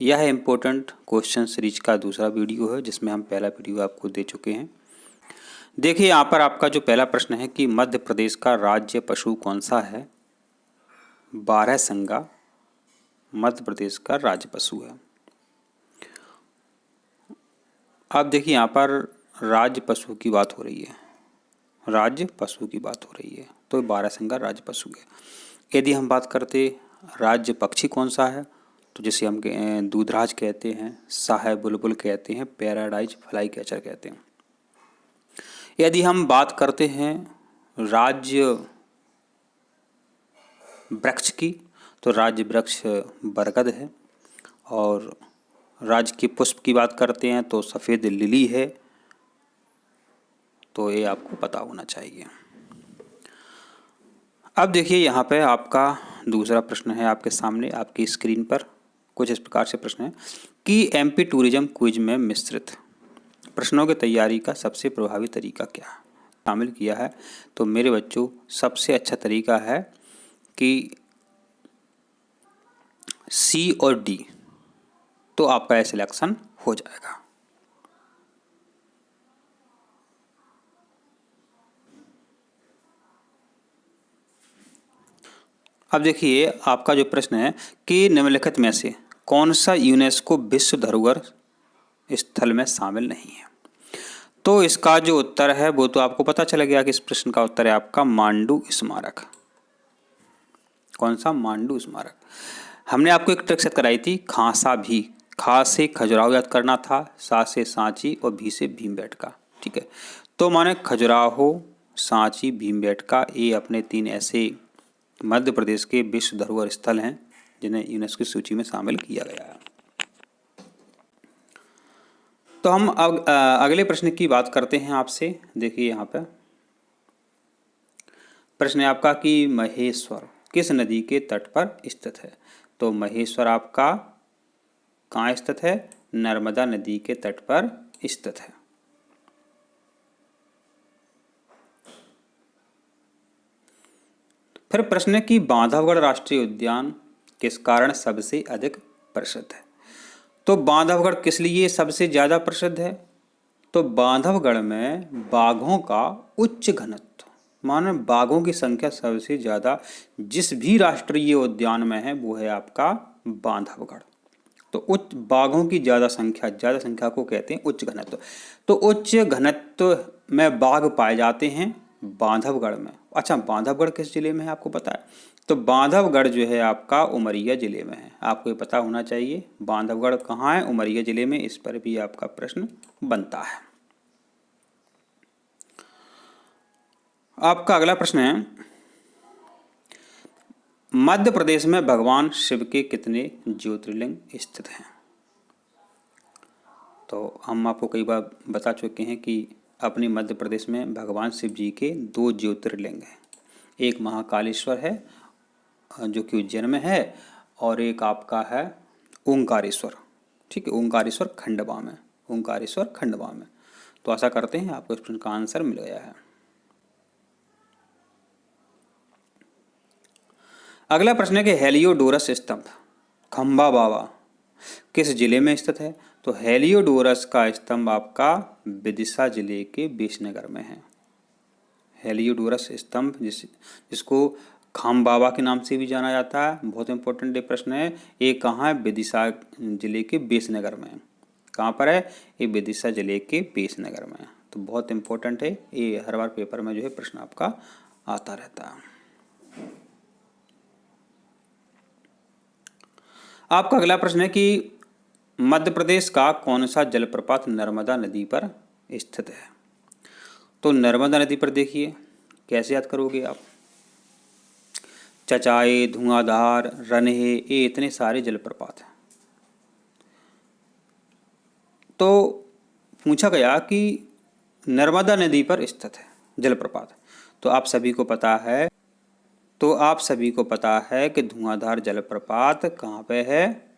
यह important question series का दूसरा वीडियो है जिसमें हम पहला वीडियो आपको दे चुके हैं। देखिए यहाँ पर आपका जो पहला प्रश्न है कि मध्य प्रदेश का राज्य पशु कौन सा है। बारहसिंगा मध्य प्रदेश का राज्य पशु है। अब देखिए यहाँ पर राज्य पशु की बात हो रही है, राज्य पशु की बात हो रही है, तो बारहसिंगा राज्य पशु है। यदि हम बात करते राज्य पक्षी कौन सा है, तो जिसे हम दूधराज कहते हैं, साहे बुलबुल कहते हैं, पैराडाइज फ्लाई कैचर कहते हैं। यदि हम बात करते हैं राज्य वृक्ष की, तो राज्य वृक्ष बरगद है। और राज्य के पुष्प की बात करते हैं तो सफ़ेद लिली है। तो ये आपको पता होना चाहिए। अब देखिए यहाँ पे आपका दूसरा प्रश्न है आपके सामने, आपकी स्क्रीन पर कुछ इस प्रकार से प्रश्न है कि एमपी टूरिज्म क्विज में मिश्रित प्रश्नों की तैयारी का सबसे प्रभावी तरीका क्या शामिल किया है। तो मेरे बच्चों, सबसे अच्छा तरीका है कि सी और डी, तो आपका सिलेक्शन हो जाएगा। अब देखिए आपका जो प्रश्न है कि निम्नलिखित में से कौन सा यूनेस्को विश्व धरोहर स्थल में शामिल नहीं है। तो इसका जो उत्तर है वो तो आपको पता चला गया कि इस प्रश्न का उत्तर है आपका मांडू स्मारक। कौन सा? मांडू स्मारक। हमने आपको एक ट्रिक सेट कराई थी, खांसा भी, खा से खजुराहो याद करना था, सा से सांची और भी से भीमबेटका। ठीक है, तो माने खजुराहो, सांची, भीमबेटका, ये अपने 3 ऐसे मध्य प्रदेश के विश्व धरोहर स्थल हैं जिन्हें यूनेस्को की सूची में शामिल किया गया है। तो हम अब अगले प्रश्न की बात करते हैं आपसे। देखिए यहाँ पे प्रश्न है आपका कि महेश्वर किस नदी के तट पर स्थित है। तो महेश्वर आपका कहाँ स्थित है? नर्मदा नदी के तट पर स्थित है। फिर प्रश्न है कि बांधवगढ़ राष्ट्रीय उद्यान किस कारण सबसे अधिक प्रसिद्ध है। तो बांधवगढ़ किस लिए सबसे ज़्यादा प्रसिद्ध है? तो बांधवगढ़ में बाघों का उच्च घनत्व, मानो बाघों की संख्या सबसे ज़्यादा जिस भी राष्ट्रीय उद्यान में है वो है आपका बांधवगढ़। तो उच्च बाघों की ज़्यादा संख्या को कहते हैं उच्च घनत्व। तो उच्च घनत्व में बाघ पाए जाते हैं बांधवगढ़ में। अच्छा, बांधवगढ़ किस जिले में है आपको पता है? तो बांधवगढ़ जो है आपका उमरिया जिले में है। आपको ये पता होना चाहिए बांधवगढ़ कहाँ है, उमरिया जिले में। इस पर भी आपका प्रश्न बनता है। आपका अगला प्रश्न है मध्य प्रदेश में भगवान शिव के कितने ज्योतिर्लिंग स्थित हैं। तो हम आपको कई बार बता चुके हैं कि अपने मध्य प्रदेश में भगवान शिव जी के 2 ज्योतिर्लिंग हैं। एक महाकालेश्वर है जो कि उज्जैन में है, और एक आपका है ओंकारेश्वर। ठीक है, ओंकारेश्वर खंडवा में, ओंकारेश्वर खंडवा में। तो आशा करते हैं आपको इस प्रश्न का आंसर मिल गया है। अगला प्रश्न है कि हेलियोडोरस स्तंभ खंबा बाबा किस जिले में स्थित है। तो हेलियोडोरस का स्तंभ आपका विदिशा जिले के बेसनगर में है। हेलियोडोरस स्तंभ जिसको खाम बाबा के नाम से भी जाना जाता है, बहुत इंपॉर्टेंट ये प्रश्न है। ये कहाँ है? विदिशा जिले के बेसनगर में। कहाँ पर है? ये विदिशा जिले के बेसनगर में। तो बहुत इंपॉर्टेंट है, ये हर बार पेपर में जो है प्रश्न आपका आता रहता है। आपका अगला प्रश्न है कि मध्य प्रदेश का कौन सा जलप्रपात नर्मदा नदी पर स्थित है। तो नर्मदा नदी पर देखिए कैसे याद करोगे आप, चचाई, धुआंधार, रन्हे, ये इतने सारे जलप्रपात हैं। तो पूछा गया कि नर्मदा नदी पर स्थित है जलप्रपात। तो आप सभी को पता है कि धुआंधार जलप्रपात कहाँ पे है?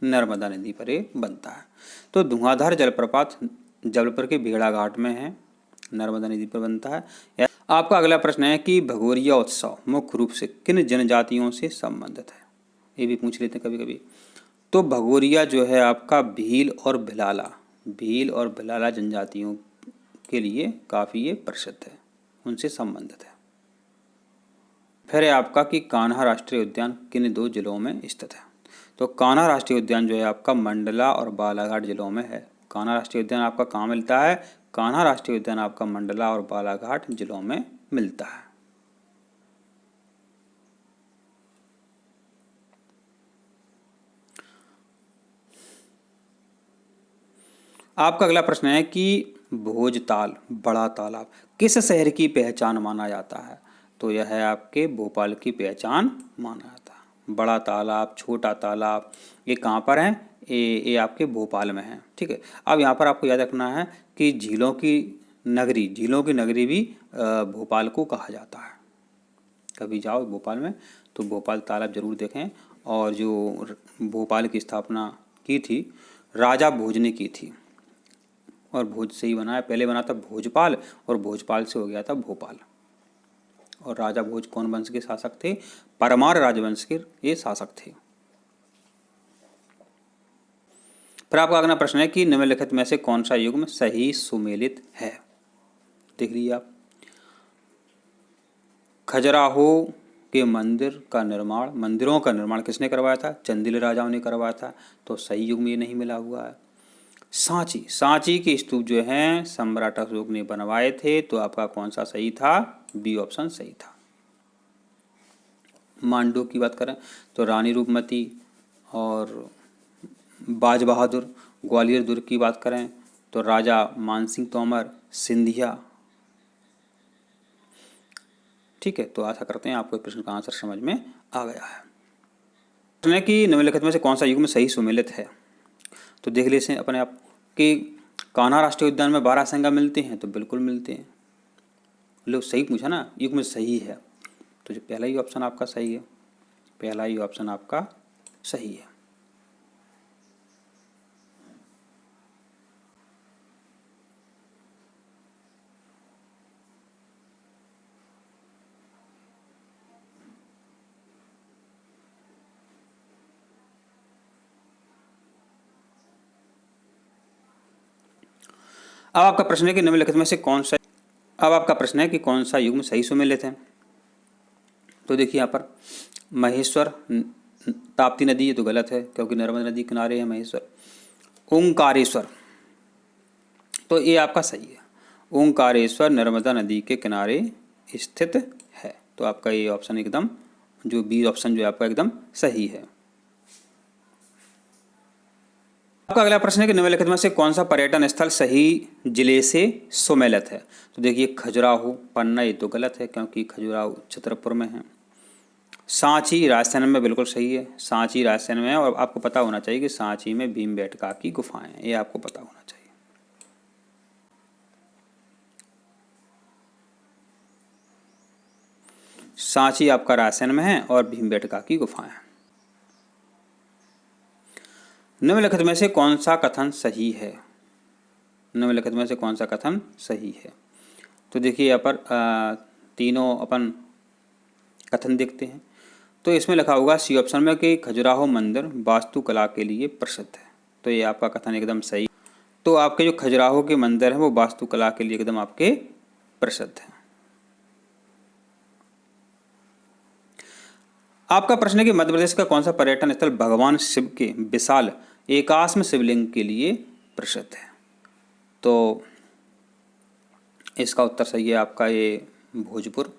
नर्मदा नदी पर ये बनता है। तो धुआंधार जलप्रपात जबलपुर के भेड़ाघाट में है, नर्मदा नदी पर बनता है। आपका अगला प्रश्न है कि भगोरिया उत्सव मुख्य रूप से किन जनजातियों से संबंधित है। ये भी पूछ लेते हैं कभी कभी। तो भगोरिया जो है आपका भील और भिलाला जनजातियों के लिए काफ़ी ये प्रसिद्ध है, उनसे संबंधित है। फिर है आपका कि कान्हा राष्ट्रीय उद्यान किन 2 जिलों में स्थित है। तो कान्हा राष्ट्रीय उद्यान जो है आपका मंडला और बालाघाट जिलों में है। कान्हा राष्ट्रीय उद्यान आपका कहाँ मिलता है? कान्हा राष्ट्रीय उद्यान आपका मंडला और बालाघाट जिलों में मिलता है। आपका अगला प्रश्न है कि भोजताल बड़ा तालाब किस शहर की पहचान माना जाता है। तो यह है आपके भोपाल की पहचान माना जाता है। बड़ा तालाब, छोटा तालाब, ये कहाँ पर है? ये आपके भोपाल में है। ठीक है। अब यहाँ पर आपको याद रखना है कि झीलों की नगरी भी भोपाल को कहा जाता है। कभी जाओ भोपाल में तो भोपाल तालाब जरूर देखें। और जो भोपाल की स्थापना की थी राजा भोज ने की थी, और भोज से ही बना है। पहले बना था भोजपाल और भोजपाल से हो गया था भोपाल। और राजा भोज कौन वंश के शासक थे? परमार राजवंश के ये शासक थे। फिर आपका अगला प्रश्न है कि निम्नलिखित में से कौन सा युग्म सही सुमेलित है। देख लीजिए आप, खजुराहो के मंदिरों का निर्माण किसने करवाया था? चंदेल राजाओं ने करवाया था। तो सही युग्म ये नहीं मिला हुआ है। सांची के स्तूप जो हैं सम्राट अशोक ने बनवाए थे। तो आपका कौन सा सही था? बी ऑप्शन सही था। मांडू की बात करें तो रानी रूपमती और बाज बहादुर। ग्वालियर दुर्ग की बात करें तो राजा मानसिंह तोमर, सिंधिया। ठीक है। तो आशा करते हैं आपको प्रश्न का आंसर समझ में आ गया है। प्रश्न है कि निम्नलिखित में से कौन सा युग्म सही सुमेलित है। तो देख लीजिए अपने आप कि कान्हा राष्ट्रीय उद्यान में बारहसिंगा मिलते हैं। तो बिल्कुल मिलते हैं। लोग सही पूछा ना, युग्म सही है। तो जो पहला ही ऑप्शन आपका सही है, पहला ही ऑप्शन आपका सही है। अब आपका प्रश्न है कि निम्नलिखित में से कौन सा युग्म सही सुमेलित है। तो देखिए यहाँ पर महेश्वर ताप्ती नदी, ये तो गलत है क्योंकि नर्मदा नदी किनारे है महेश्वर। ओंकारेश्वर, तो ये आपका सही है। ओंकारेश्वर नर्मदा नदी के किनारे स्थित है। तो आपका ये ऑप्शन एकदम, जो बी ऑप्शन जो है आपका एकदम सही है। आपका अगला प्रश्न है कि निम्नलिखित में से कौन सा पर्यटन स्थल सही जिले से सुमेलित है। तो देखिए खजुराहो पन्ना, ये तो गलत है क्योंकि खजुराहो छतरपुर में है। सांची राजस्थान में बिल्कुल सही है। सांची राजस्थान में है। और आपको पता होना चाहिए कि सांची में भीमबेटका की गुफाएं हैं, ये आपको पता होना चाहिए। सांची आपका राजस्थान में है और भीमबेटका की गुफाएं हैं। निम्नलिखित में से कौन सा कथन सही है। निम्नलिखित में से कौन सा कथन सही है। तो देखिए यहाँ पर तीनों अपन कथन देखते हैं। तो इसमें लिखा होगा सी ऑप्शन में कि खजुराहो मंदिर वास्तुकला के लिए प्रसिद्ध है। तो ये आपका कथन एकदम सही। तो आपके जो खजुराहो के मंदिर हैं वो वास्तुकला के लिए एकदम आपके प्रसिद्ध हैं। आपका प्रश्न है कि मध्य प्रदेश का कौन सा पर्यटन स्थल भगवान शिव के विशाल एकाश्म शिवलिंग के लिए प्रसिद्ध है। तो इसका उत्तर सही है आपका ये भोजपुर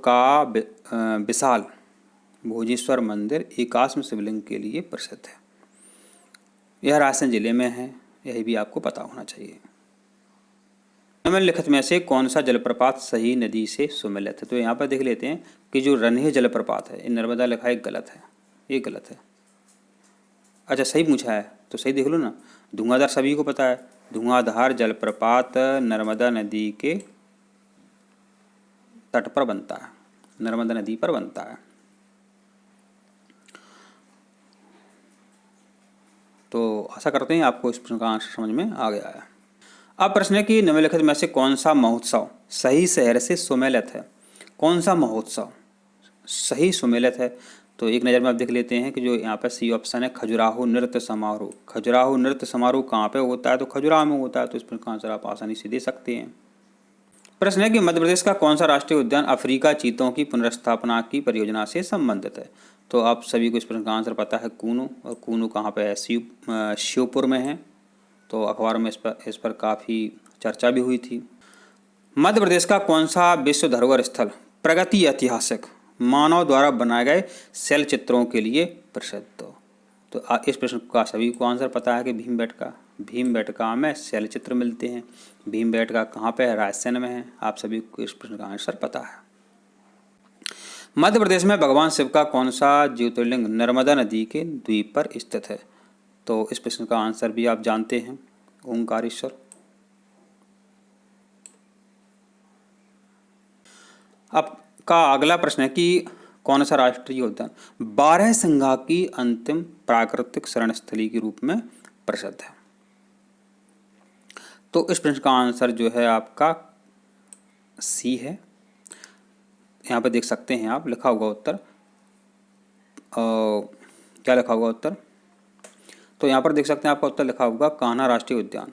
का विशाल भोजेश्वर मंदिर एकाश्म शिवलिंग के लिए प्रसिद्ध है। यह रायसेन जिले में है, यही भी आपको पता होना चाहिए। निम्नलिखित में से कौन सा जलप्रपात सही नदी से सुमेलित है। तो यहाँ पर देख लेते हैं कि जो रन्हे जलप्रपात है, नर्मदा लिखा है, गलत है, ये गलत है। अच्छा सही पूछा है तो सही देख लो ना। धुआंधार सभी को पता है, धुआंधार जलप्रपात नर्मदा नदी के तट पर बनता है, नर्मदा नदी पर बनता है। तो आशा करते हैं आपको इस प्रश्न का आंसर समझ में आ गया है। अब प्रश्न है कि निम्नलिखित में से कौन सा महोत्सव सही शहर से सुमेलित है। कौन सा महोत्सव सही सुमेलित है। तो एक नज़र में आप देख लेते हैं कि जो यहाँ पर सी ऑप्शन है खजुराहो नृत्य समारोह। खजुराहो नृत्य समारोह कहाँ पे होता है? तो खजुराहो में होता है। तो इस पर का आंसर आप आसानी से दे सकते हैं। प्रश्न है कि मध्य प्रदेश का कौन सा राष्ट्रीय उद्यान अफ्रीका चीतों की पुनर्स्थापना की परियोजना से संबंधित है? तो आप सभी को इस प्रश्न का आंसर पता है, कूनू। और कूनू कहाँ पे है? श्योपुर में है। तो अखबार में इस पर काफ़ी चर्चा भी हुई थी। मध्य प्रदेश का कौन सा विश्व धरोहर स्थल प्रगति ऐतिहासिक मानव द्वारा बनाए गए शैल चित्रों के लिए प्रसिद्ध? तो इस प्रश्न का सभी को आंसर पता है कि भीमबेटका। भीमबेटका में शैल चित्र मिलते हैं। भीमबेटका कहाँ पे है? राजस्थान में है। आप सभी को इस प्रश्न का आंसर पता है। मध्य प्रदेश में भगवान शिव का कौन सा ज्योतिर्लिंग नर्मदा नदी के द्वीप पर स्थित है? तो इस प्रश्न का आंसर भी आप जानते हैं, ओंकारेश्वर। अब का अगला प्रश्न है कि कौन सा राष्ट्रीय उद्यान बारहसिंगा की अंतिम प्राकृतिक शरणस्थली के रूप में प्रसिद्ध है? तो इस प्रश्न का आंसर जो है आपका सी है। यहाँ पे देख सकते हैं आप, लिखा होगा उत्तर। क्या लिखा होगा उत्तर? तो यहाँ पर देख सकते हैं आपका उत्तर लिखा होगा कान्हा राष्ट्रीय उद्यान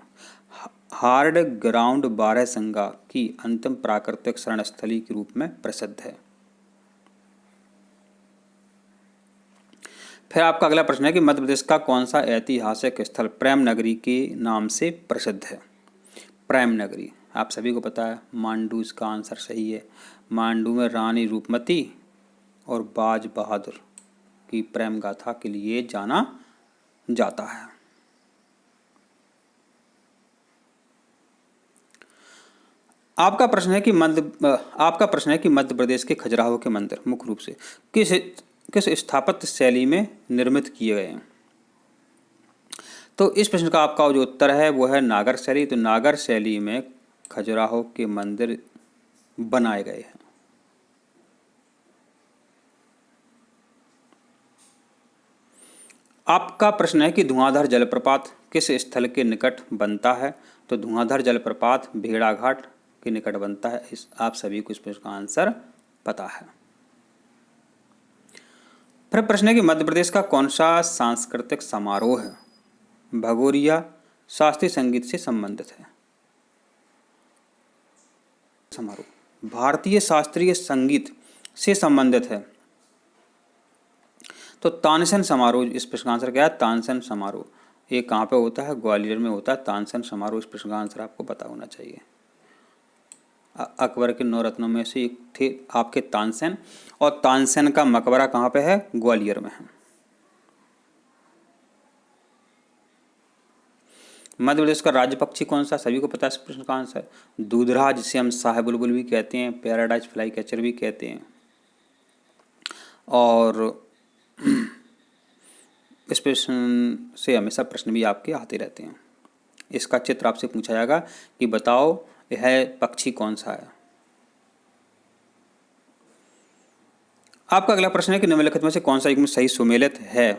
हार्ड ग्राउंड बारहसिंगा की अंतिम प्राकृतिक शरणस्थली के रूप में प्रसिद्ध है। फिर आपका अगला प्रश्न है कि मध्य प्रदेश का कौन सा ऐतिहासिक स्थल प्रेम नगरी के नाम से प्रसिद्ध है? प्रेम नगरी आप सभी को पता है, मांडू इसका आंसर सही है। मांडू में रानी रूपमती और बाज बहादुर की प्रेम गाथा के लिए जाना जाता है। आपका प्रश्न है कि मध्य प्रदेश के खजुराहो के मंदिर मुख्य रूप से किस स्थापत्य शैली में निर्मित किए गए हैं? तो इस प्रश्न का आपका जो उत्तर है वो है नागर शैली। तो नागर शैली में खजुराहो के मंदिर बनाए गए हैं। आपका प्रश्न है कि धुआंधार जलप्रपात किस स्थल के निकट बनता है? तो धुआंधार जलप्रपात भेड़ाघाट के निकट बनता है। आप सभी को इस प्रश्न का आंसर पता है। फिर प्रश्न है कि मध्य प्रदेश का कौन सा सांस्कृतिक समारोह है भगोरिया शास्त्रीय संगीत से संबंधित है? समारोह भारतीय शास्त्रीय संगीत से संबंधित है। तो तानसेन समारोह इस प्रश्न का आंसर क्या है? तानसेन समारोह ये कहाँ पे होता है? ग्वालियर में होता है तानसेन समारोह। इस प्रश्न का आंसर आपको पता होना चाहिए। अकबर के 9 रत्नों में से एक थे आपके तानसेन, और तानसेन का मकबरा कहाँ पे है? ग्वालियर में है। मध्य प्रदेश का राज्य पक्षी कौन सा? सभी को पता है इस प्रश्न का आंसर दूधराज, जिसे हम शाह बुलबुल भी कहते हैं, पैराडाइज फ्लाई कैचर भी कहते हैं। और इस प्रश्न से हमेशा प्रश्न भी आपके आते रहते हैं। इसका चित्र आपसे पूछा जाएगा कि बताओ यह पक्षी कौन सा है। आपका अगला प्रश्न है कि निम्नलिखित में से कौन सा युग्म सही सुमेलित है?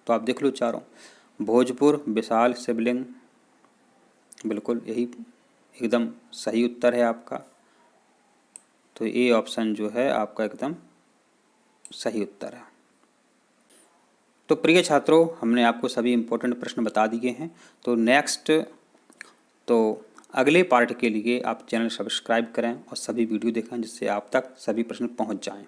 तो आप देख लो चारों। भोजपुर, विशाल, शिवलिंग, बिल्कुल यही एकदम सही उत्तर है आपका। तो ये ऑप्शन जो है आपका एकदम सही उत्तर है। तो प्रिय छात्रों, हमने आपको सभी इम्पोर्टेंट प्रश्न बता दिए हैं। तो अगले पार्ट के लिए आप चैनल सब्सक्राइब करें और सभी वीडियो देखें, जिससे आप तक सभी प्रश्न पहुंच जाएं।